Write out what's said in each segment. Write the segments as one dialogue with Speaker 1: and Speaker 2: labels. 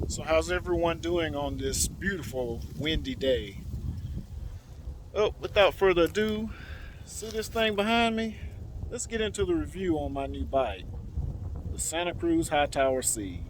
Speaker 1: So how's everyone doing on this beautiful windy day? Oh, without further ado, see this thing behind me? Let's get into the review on my new bike, the Santa Cruz Hightower C.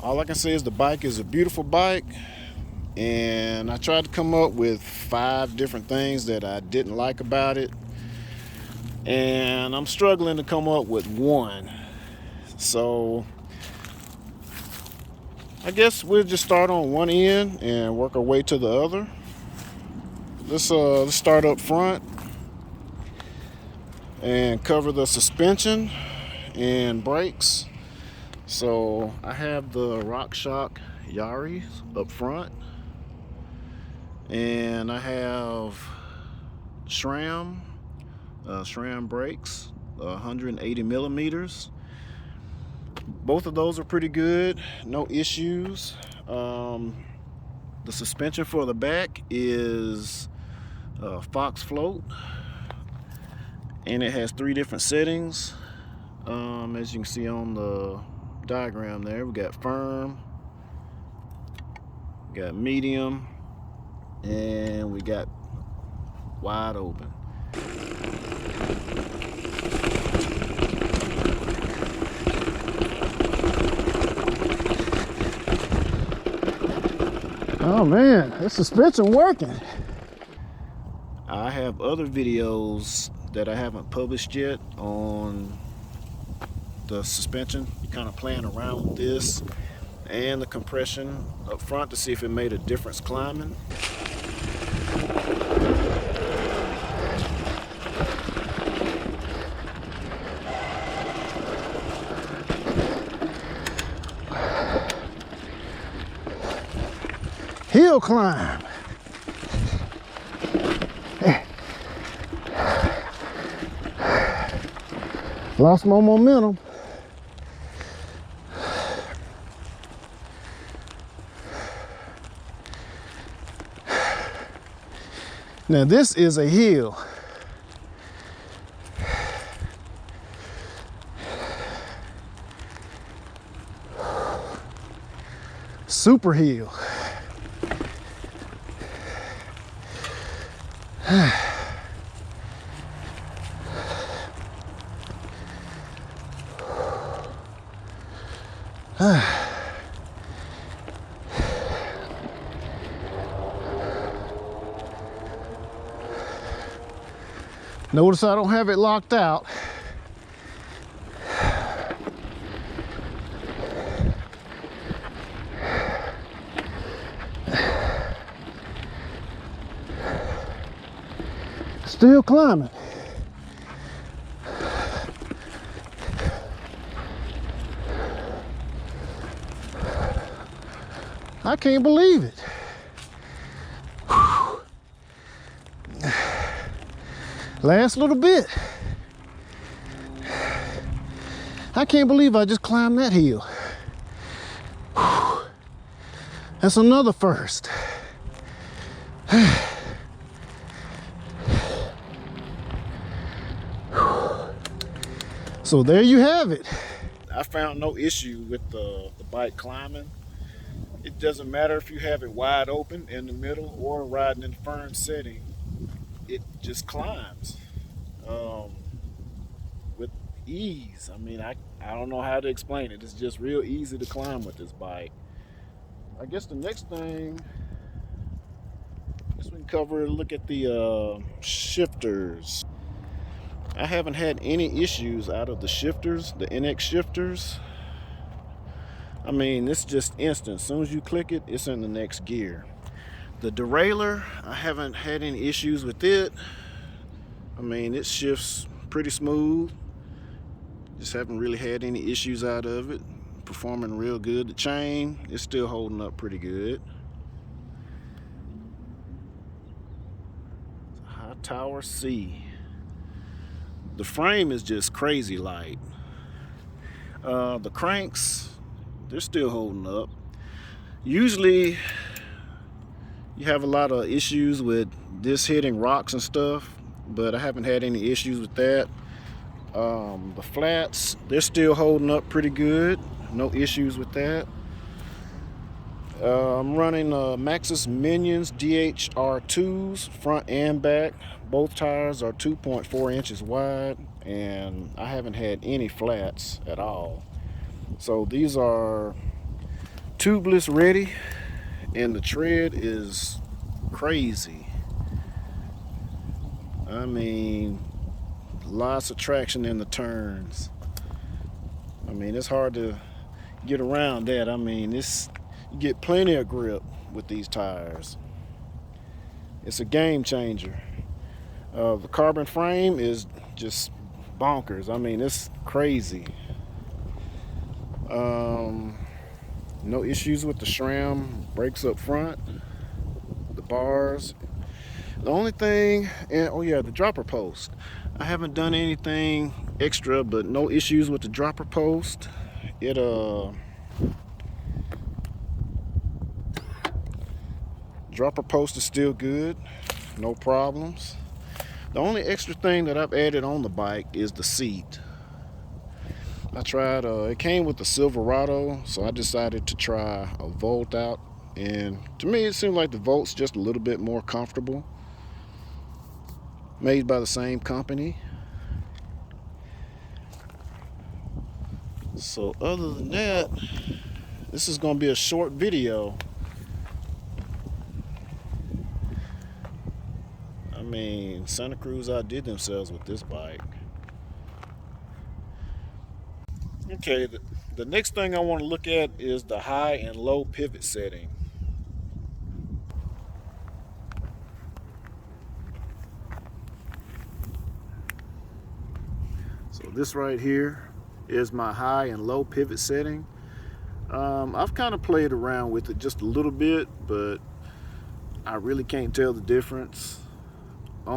Speaker 1: All I can say is the bike is a beautiful bike, and I tried to come up with 5 different things that I didn't like about it, and I'm struggling to come up with one. So I guess we'll just start on one end and work our way to the other. Let's start up front and cover the suspension and brakes. So I have the RockShox Yari up front, and I have SRAM brakes, 180 millimeters. Both of those are pretty good, no issues. The suspension for the back is Fox Float, and it has 3 different settings. As you can see on the diagram there, we got firm, got medium, and we got wide open. Oh man, this suspension working. I have other videos that I haven't published yet on the suspension, kind of playing around with this and the compression up front to see if it made a difference climbing. Hill climb. Lost my momentum. Now this is a hill. Super hill. Notice I don't have it locked out. Still climbing. I can't believe it. Whew. Last little bit. I can't believe I just climbed that hill. Whew. That's another first. So there you have it. I found no issue with the bike climbing. It doesn't matter if you have it wide open in the middle or riding in firm setting. It just climbs with ease. I mean, I don't know how to explain it. It's just real easy to climb with this bike. I guess the next thing, we can cover, look at the shifters. I haven't had any issues out of the shifters, the NX shifters. I mean, it's just instant. As soon as you click it, it's in the next gear. The derailleur, I haven't had any issues with it. I mean, it shifts pretty smooth. Just haven't really had any issues out of it. Performing real good. The chain is still holding up pretty good. Hightower C. The frame is just crazy light. The cranks, they're still holding up. Usually you have a lot of issues with this hitting rocks and stuff, but I haven't had any issues with that. The flats, they're still holding up pretty good. No issues with that. I'm running Maxxis Minions DHR2s, front and back. Both tires are 2.4 inches wide, and I haven't had any flats at all. So these are tubeless ready, and the tread is crazy. I mean, lots of traction in the turns. I mean, it's hard to get around that. I mean, you get plenty of grip with these tires. It's a game changer. The carbon frame is just bonkers. I mean, it's crazy. No issues with the SRAM brakes up front, the bars. The only thing, and oh yeah, the dropper post. I haven't done anything extra, but no issues with the dropper post. Dropper post is still good, no problems. The only extra thing that I've added on the bike is the seat. I tried, it came with the Silverado, so I decided to try a Volt out, and to me it seemed like the Volt's just a little bit more comfortable. Made by the same company. So other than that, this is going to be a short video. I mean, Santa Cruz outdid themselves with this bike. Okay, the next thing I want to look at is the high and low pivot setting. So this right here is my high and low pivot setting. I've kind of played around with it just a little bit, but I really can't tell the difference. I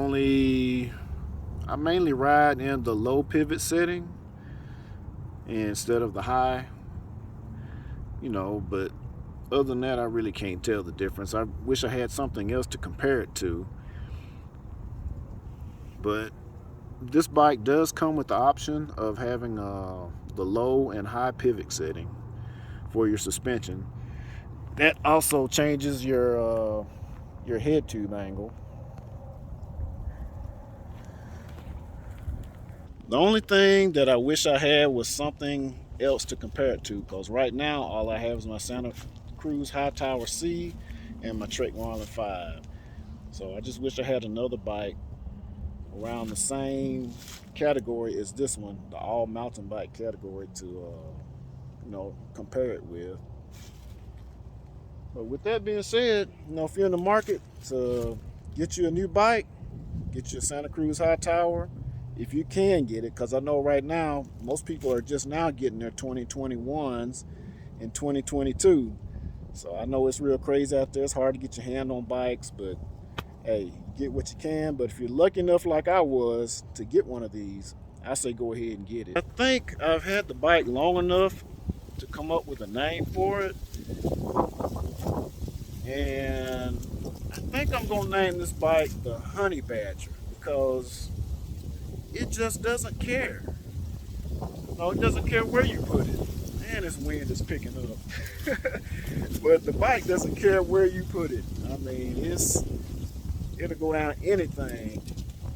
Speaker 1: mainly ride in the low pivot setting instead of the high, but other than that, I really can't tell the difference. I wish I had something else to compare it to. But this bike does come with the option of having the low and high pivot setting for your suspension. That also changes your head tube angle. The only thing that I wish I had was something else to compare it to, because right now all I have is my Santa Cruz Hightower C and my Trek Marlin 5. So I just wish I had another bike around the same category as this one, the all mountain bike category, to compare it with. But with that being said, if you're in the market to get you a new bike, get you a Santa Cruz Hightower, if you can get it, because I know right now most people are just now getting their 2021s in 2022. So I know it's real crazy out there. It's hard to get your hand on bikes, but hey, get what you can. But if you're lucky enough like I was to get one of these, I say go ahead and get it. I think I've had the bike long enough to come up with a name for it, and I think I'm gonna name this bike the Honey Badger, because it just doesn't care. No, it doesn't care where you put it. Man, this wind is picking up. But the bike doesn't care where you put it. I mean, it'll go down anything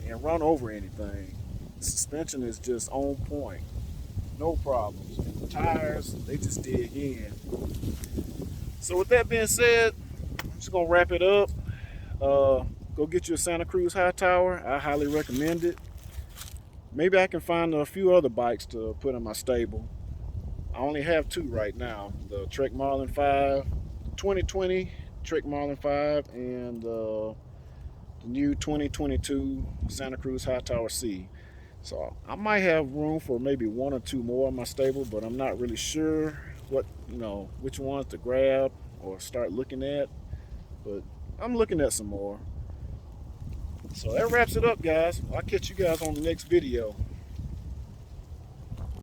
Speaker 1: and run over anything. The suspension is just on point. No problems. And the tires, they just dig in. So with that being said, I'm just gonna wrap it up. Go get you a Santa Cruz Hightower. I highly recommend it. Maybe I can find a few other bikes to put in my stable. I only have two right now: the Trek Marlin 5, 2020 Trek Marlin 5, and the new 2022 Santa Cruz Hightower C. So I might have room for maybe one or two more in my stable, but I'm not really sure which ones to grab or start looking at. But I'm looking at some more. So that wraps it up, guys. I'll catch you guys on the next video.